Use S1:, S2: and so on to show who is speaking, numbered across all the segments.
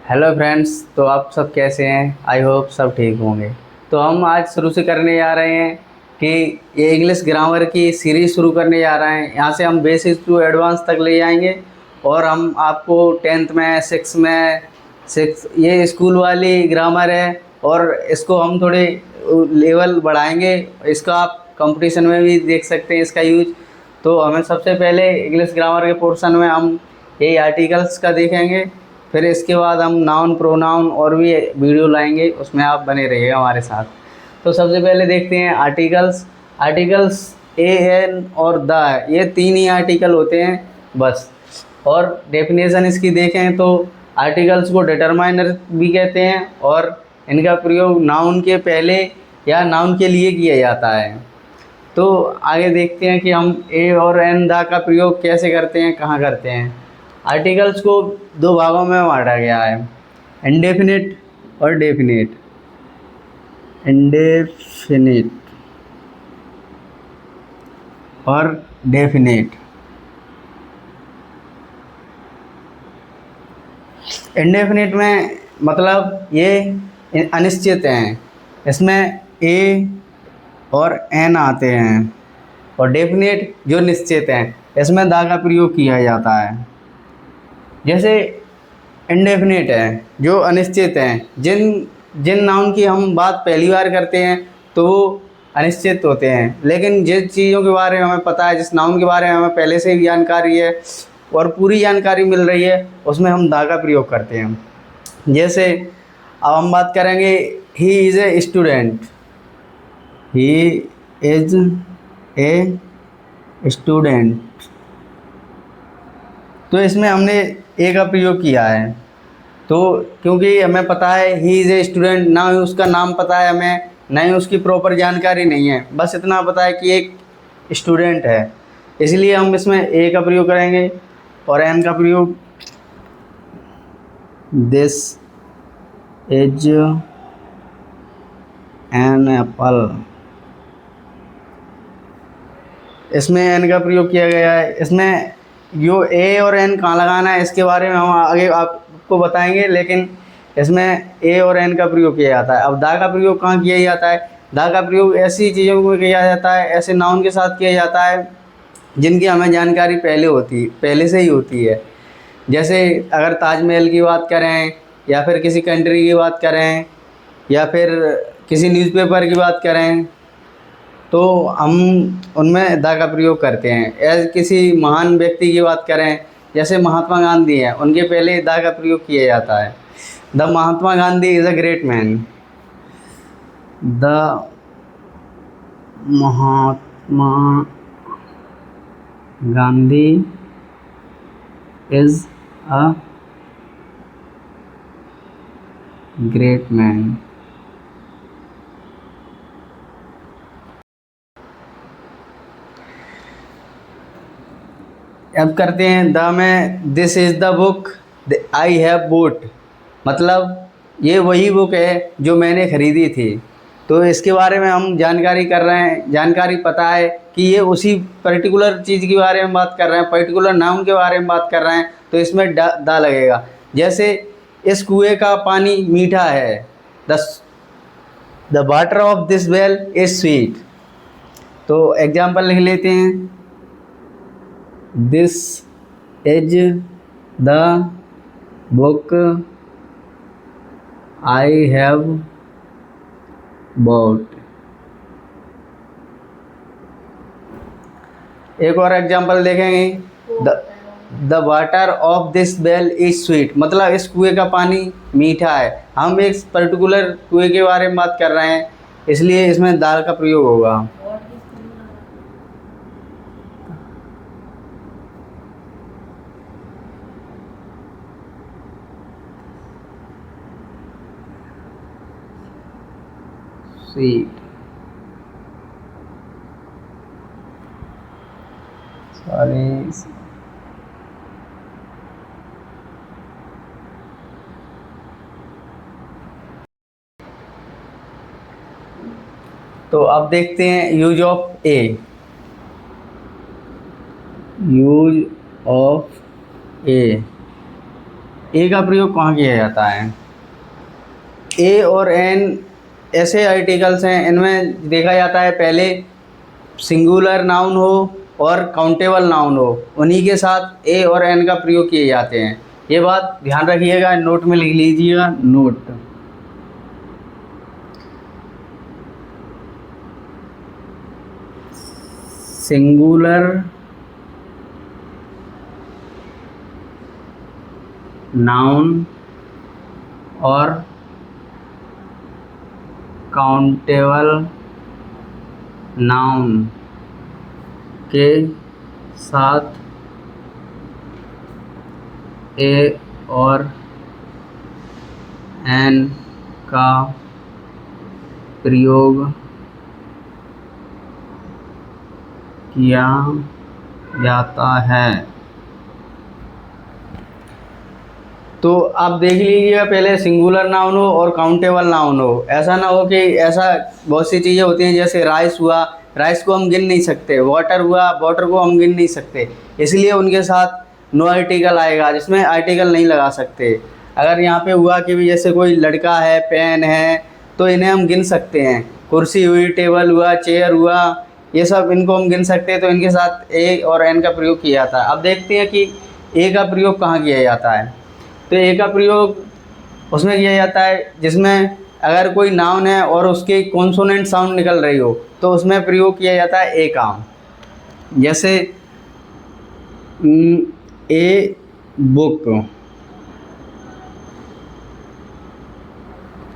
S1: Hello friends. तो आप सब कैसे हैं? आई होप सब ठीक होंगे। तो हम आज शुरू से करने जा रहे हैं कि ये इंग्लिश ग्रामर की सीरीज़ शुरू करने जा रहे हैं। यहाँ से हम बेसिक टू एडवांस तक ले जाएंगे और हम आपको टेंथ में सिक्स ये स्कूल वाली ग्रामर है और इसको हम थोड़े लेवल बढ़ाएंगे। इसका आप कंपटीशन में भी देख सकते हैं इसका यूज। तो हमें सबसे पहले इंग्लिश ग्रामर के पोर्शन में हम ये आर्टिकल्स का देखेंगे, फिर इसके बाद हम नाउन प्रोनाउन और भी वीडियो लाएंगे, उसमें आप बने रहिएगा हमारे साथ। तो सबसे पहले देखते हैं आर्टिकल्स। आर्टिकल्स ए एन और द, ये तीन ही आर्टिकल होते हैं बस। और डेफिनेशन इसकी देखें तो आर्टिकल्स को डिटरमाइनर भी कहते हैं और इनका प्रयोग नाउन के पहले या नाउन के लिए किया जाता है। तो आगे देखते हैं कि हम ए और एन द का प्रयोग कैसे करते हैं, कहाँ करते हैं। आर्टिकल्स को दो भागों में बांटा गया है, इंडेफिनिट और डेफिनिट। इंडेफिनिट और डेफिनिट। इंडेफिनिट में मतलब ये अनिश्चित हैं, इसमें ए और एन आते हैं। और डेफिनिट जो निश्चित हैं, इसमें दा का प्रयोग किया जाता है। जैसे इंडेफिनिट है जो अनिश्चित हैं, जिन जिन नाउन की हम बात पहली बार करते हैं तो वो अनिश्चित होते हैं, लेकिन जिन चीज़ों के बारे में हमें पता है, जिस नाउन के बारे में हमें पहले से ही जानकारी है और पूरी जानकारी मिल रही है, उसमें हम दा का प्रयोग करते हैं। जैसे अब हम बात करेंगे he is a student. He is a student, तो इसमें हमने ए का प्रयोग किया है। तो क्योंकि हमें पता है ही इज़ ए स्टूडेंट, ना ही उसका नाम पता है हमें, ना ही उसकी प्रॉपर जानकारी नहीं है, बस इतना पता है कि एक स्टूडेंट है, इसलिए हम इसमें ए का प्रयोग करेंगे। और एन का प्रयोग, दिस इज एन एप्पल, इसमें एन का प्रयोग किया गया है। इसमें जो ए और एन कहाँ लगाना है इसके बारे में हम आगे आपको बताएंगे, लेकिन इसमें ए और एन का प्रयोग किया जाता है। अब दा का प्रयोग कहाँ किया जाता है? दा का प्रयोग ऐसी चीज़ों में किया जाता है, ऐसे नाउन के साथ किया जाता है जिनकी हमें जानकारी पहले से ही होती है। जैसे अगर ताजमहल की बात करें, या फिर किसी कंट्री की बात करें, या फिर किसी न्यूज़पेपर की बात करें, तो हम उनमें द का प्रयोग करते हैं। एज किसी महान व्यक्ति की बात करें, जैसे महात्मा गांधी हैं, उनके पहले द का प्रयोग किया जाता है। The Mahatma Gandhi is a great man. The Mahatma Gandhi is a great man. अब करते हैं द में, this is the book I have boot, मतलब ये वही बुक है जो मैंने ख़रीदी थी। तो इसके बारे में हम जानकारी कर रहे हैं, जानकारी पता है कि ये उसी पर्टिकुलर चीज़ के बारे में बात कर रहे हैं, पर्टिकुलर नाउन के बारे में बात कर रहे हैं, तो इसमें दा लगेगा। जैसे इस कुएं का पानी मीठा है, the water of this well is sweet. तो एग्जाम्पल लिख लेते हैं, this is the book I have bought. एक और एग्जांपल देखेंगे, the water of this well is sweet, मतलब इस कुएं का पानी मीठा है। हम एक पर्टिकुलर कुएं के बारे में बात कर रहे हैं, इसलिए इसमें दाल का प्रयोग होगा। स्वीट, सॉरी, तो अब देखते हैं use of A. Use of A, A का प्रयोग कहाँ किया जाता है? ए और एन ऐसे आर्टिकल्स हैं, इनमें देखा जाता है पहले सिंगुलर नाउन हो और काउंटेबल नाउन हो, उन्हीं के साथ ए और एन का प्रयोग किए जाते हैं। ये बात ध्यान रखिएगा, नोट में लिख लीजिएगा, नोट। सिंगुलर नाउन और काउंटेबल नाउन के साथ ए और एन का प्रयोग किया जाता है। तो आप देख लीजिएगा, पहले सिंगुलर नाउन हो और काउंटेबल नाउन हो। ऐसा ना हो कि ऐसा बहुत सी चीज़ें होती हैं, जैसे राइस हुआ, राइस को हम गिन नहीं सकते, वाटर हुआ, वाटर को हम गिन नहीं सकते, इसलिए उनके साथ नो आर्टिकल आएगा, जिसमें आर्टिकल नहीं लगा सकते। अगर यहाँ पे हुआ कि भी जैसे कोई लड़का है, पेन है, तो इन्हें हम गिन सकते हैं। कुर्सी हुई, टेबल हुआ, चेयर हुआ, ये सब इनको हम गिन सकते हैं, तो इनके साथ ए और एन का प्रयोग किया जाता है। अब देखते हैं कि ए का प्रयोग कहाँ किया जाता है। तो ए का प्रयोग उसमें किया जाता है जिसमें अगर कोई नाउन है और उसके कॉन्सोनेंट साउंड निकल रही हो, तो उसमें प्रयोग किया जाता है ए का। जैसे ए बुक,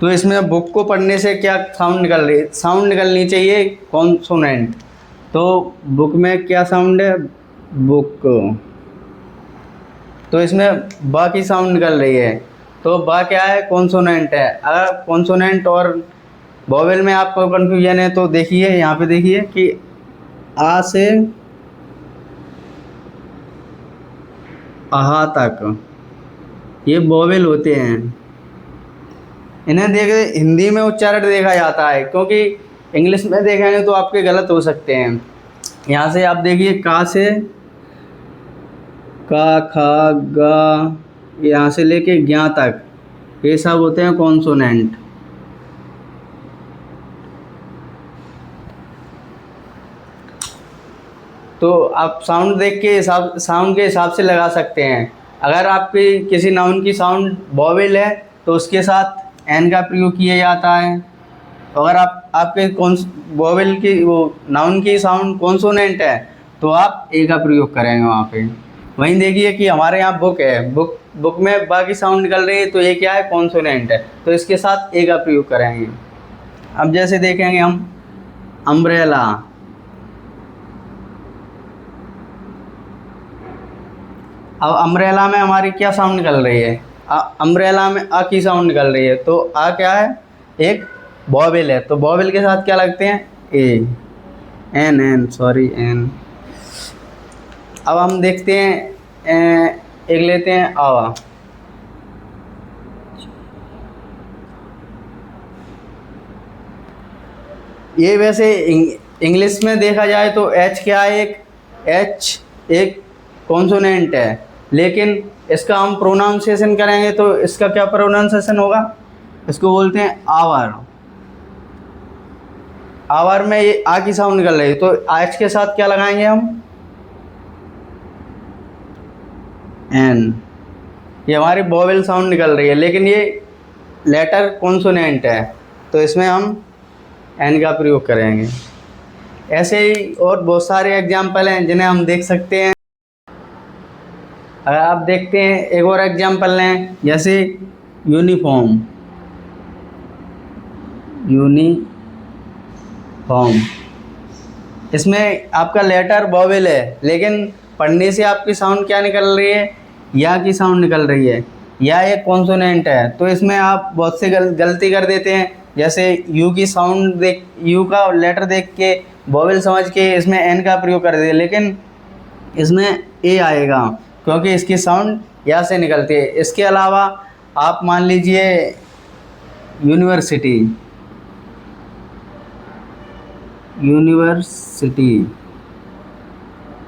S1: तो इसमें बुक को पढ़ने से क्या साउंड निकल रही है? साउंड निकलनी चाहिए कॉन्सोनेंट। तो बुक में क्या साउंड है? बुक। तो इसमें बा की साउंड निकल रही है, तो बा क्या है? कॉन्सोनेंट है। अगर कॉन्सोनेंट और वोवेल में आपको कन्फ्यूजन है तो देखिए, यहाँ पे देखिए कि आ से आहा तक ये वोवेल होते हैं। इन्हें देखे हिंदी में उच्चारण देखा जाता है, क्योंकि इंग्लिश में देखेंगे तो आपके गलत हो सकते हैं। यहाँ से आप देखिए, का से का, खा, गा, यहाँ से लेके ज्ञा तक, ये सब होते हैं कॉन्सोनेंट। तो आप साउंड देख के साउंड के हिसाब से लगा सकते हैं। अगर आपकी किसी नाउन की साउंड वोवेल है तो उसके साथ एन का प्रयोग किया जाता है। अगर आपके वोवेल की वो नाउन की साउंड कॉन्सोनेंट है तो आप ए का प्रयोग करेंगे वहाँ पे। वहीं देखिए कि हमारे यहाँ बुक है, बुक में बा की साउंड निकल रही है, तो ये क्या है? कॉन्सोनेंट है, तो इसके साथ ए का प्रयोग करेंगे। अब जैसे देखेंगे हम अम्ब्रेला, अब अम्ब्रेला में हमारी क्या साउंड निकल रही है? अम्ब्रेला में आ की साउंड निकल रही है, तो आ क्या है? एक वोवेल है, तो वोवेल के साथ क्या लगते हैं? ए, एन, सॉरी, एन। अब हम देखते हैं, एक लेते हैं आवा। ये वैसे इंग्लिश में देखा जाए तो एच क्या है? एक कॉन्सोनेंट है, लेकिन इसका हम प्रोनाउंसिएशन करेंगे तो इसका क्या प्रोनाउंसिएशन होगा? इसको बोलते हैं आवर। आवर में ये आ की साउंड निकल रही है, तो एच के साथ क्या लगाएंगे हम? एन। ये हमारी वोवेल साउंड निकल रही है, लेकिन ये लेटर कॉन्सोनेंट है, तो इसमें हम एन का प्रयोग करेंगे। ऐसे ही और बहुत सारे एग्जाम्पल हैं जिन्हें हम देख सकते हैं। अगर आप देखते हैं, एक और एग्जाम्पल लें, जैसे यूनिफॉर्म। इसमें आपका लेटर वोवेल है, लेकिन पढ़ने से आपकी साउंड क्या निकल रही है? या की साउंड निकल रही है। या एक कॉन्सोनेंट है, तो इसमें आप बहुत से गलती कर देते हैं। जैसे यू की साउंड देख, यू का लेटर देख के वोवेल समझ के इसमें एन का प्रयोग कर दिया, लेकिन इसमें ए आएगा क्योंकि इसकी साउंड या से निकलती है। इसके अलावा आप मान लीजिए यूनिवर्सिटी,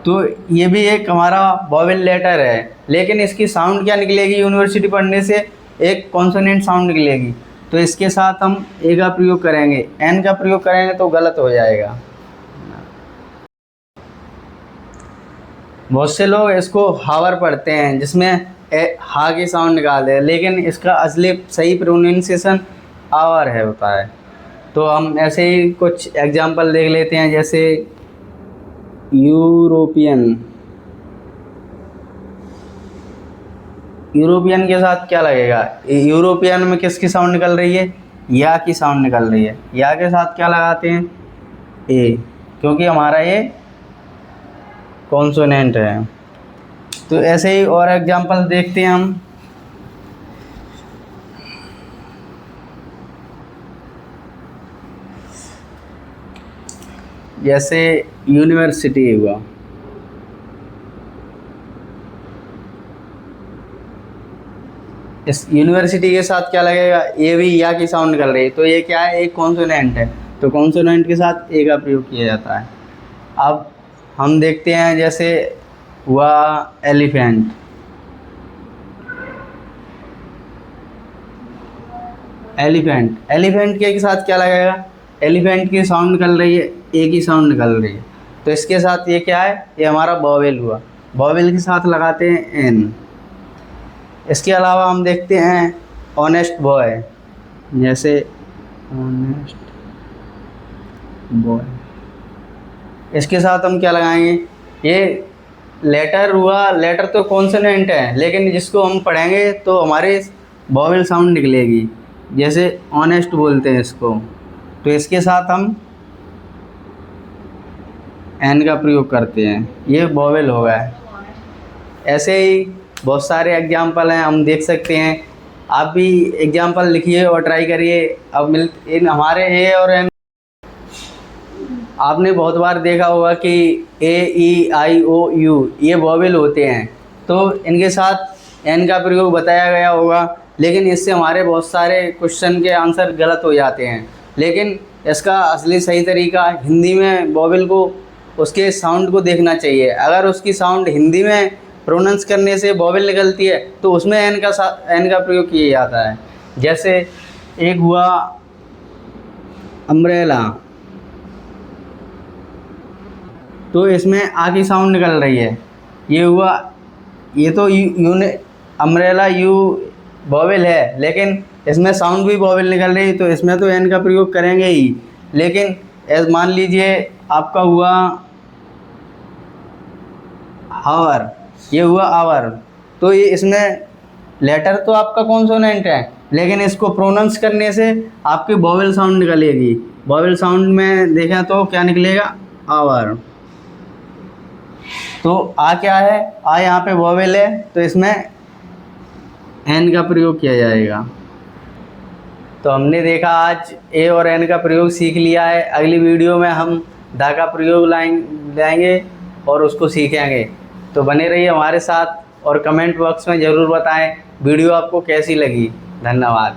S1: तो ये भी एक हमारा वॉवेल लेटर है, लेकिन इसकी साउंड क्या निकलेगी यूनिवर्सिटी पढ़ने से? एक कॉन्सोनेंट साउंड निकलेगी। तो इसके साथ हम ए का प्रयोग करेंगे, एन का प्रयोग करेंगे तो गलत हो जाएगा। बहुत से लोग इसको हावर पढ़ते हैं, जिसमें हा की साउंड निकालते हैं, लेकिन इसका असली सही प्रोनाउंसिएशन आवर है होता है। तो हम ऐसे ही कुछ एग्जांपल देख लेते हैं, जैसे यूरोपियन। यूरोपियन के साथ क्या लगेगा? यूरोपियन में किसकी साउंड निकल रही है? या की साउंड निकल रही है। या के साथ क्या लगाते हैं? ए, क्योंकि हमारा ये कॉन्सोनेंट है। तो ऐसे ही और एग्जांपल देखते हैं हम। जैसे यूनिवर्सिटी हुआ, इस यूनिवर्सिटी के साथ क्या लगेगा? ये भी या की साउंड निकल रही है, तो ये क्या है? एक कॉन्सोनेंट है, तो कॉन्सोनेंट के साथ ए का प्रयोग किया जाता है। अब हम देखते हैं, जैसे हुआ एलिफेंट। एलिफेंट के साथ क्या लगेगा? एलिफेंट की साउंड निकल रही है, ए की साउंड निकल रही है, तो इसके साथ ये क्या है? ये हमारा वॉवेल हुआ। वॉवेल के साथ लगाते हैं एन। इसके अलावा हम देखते हैं ऑनेस्ट बॉय। जैसे ऑनेस्ट बॉय, इसके साथ हम क्या लगाएंगे? ये लेटर हुआ, लेटर तो कॉन्सोनेंट है, लेकिन जिसको हम पढ़ेंगे तो हमारे वॉवेल साउंड निकलेगी। जैसे ऑनेस्ट बोलते हैं इसको, तो इसके साथ हम एन का प्रयोग करते हैं, ये वॉवेल हो गया। ऐसे ही बहुत सारे एग्जाम्पल हैं, हम देख सकते हैं। आप भी एग्जाम्पल लिखिए और ट्राई करिए। अब इन हमारे ए और एन, आपने बहुत बार देखा होगा कि ए, ई, आई, ओ, यू ये वॉवेल होते हैं, तो इनके साथ एन का प्रयोग बताया गया होगा, लेकिन इससे हमारे बहुत सारे क्वेश्चन के आंसर गलत हो जाते हैं। लेकिन इसका असली सही तरीका हिंदी में वॉवेल को, उसके साउंड को देखना चाहिए। अगर उसकी साउंड हिंदी में प्रोनाउंस करने से वॉवेल निकलती है, तो उसमें एन का प्रयोग किया जाता है। जैसे एक हुआ अम्ब्रेला, तो इसमें आ की साउंड निकल रही है। ये हुआ, ये तो यू ने अम्ब्रेला यू वॉवेल है, लेकिन इसमें साउंड भी वॉवेल निकल रही है, तो इसमें तो एन का प्रयोग करेंगे ही। लेकिन मान लीजिए आपका हुआ हावर, ये हुआ आवर, तो ये इसमें लेटर तो आपका कॉन्सोनेंट है, लेकिन इसको प्रोनाउंस करने से आपकी वॉवेल साउंड निकलेगी। वॉवेल साउंड में देखें तो क्या निकलेगा? आवर। तो आ क्या है? आ यहाँ पे वॉवेल है, तो इसमें एन का प्रयोग किया जाएगा। तो हमने देखा आज ए और एन का प्रयोग सीख लिया है। अगली वीडियो में हम दा का प्रयोग लाएंगे और उसको सीखेंगे। तो बने रहिए हमारे साथ और कमेंट बॉक्स में ज़रूर बताएं वीडियो आपको कैसी लगी। धन्यवाद।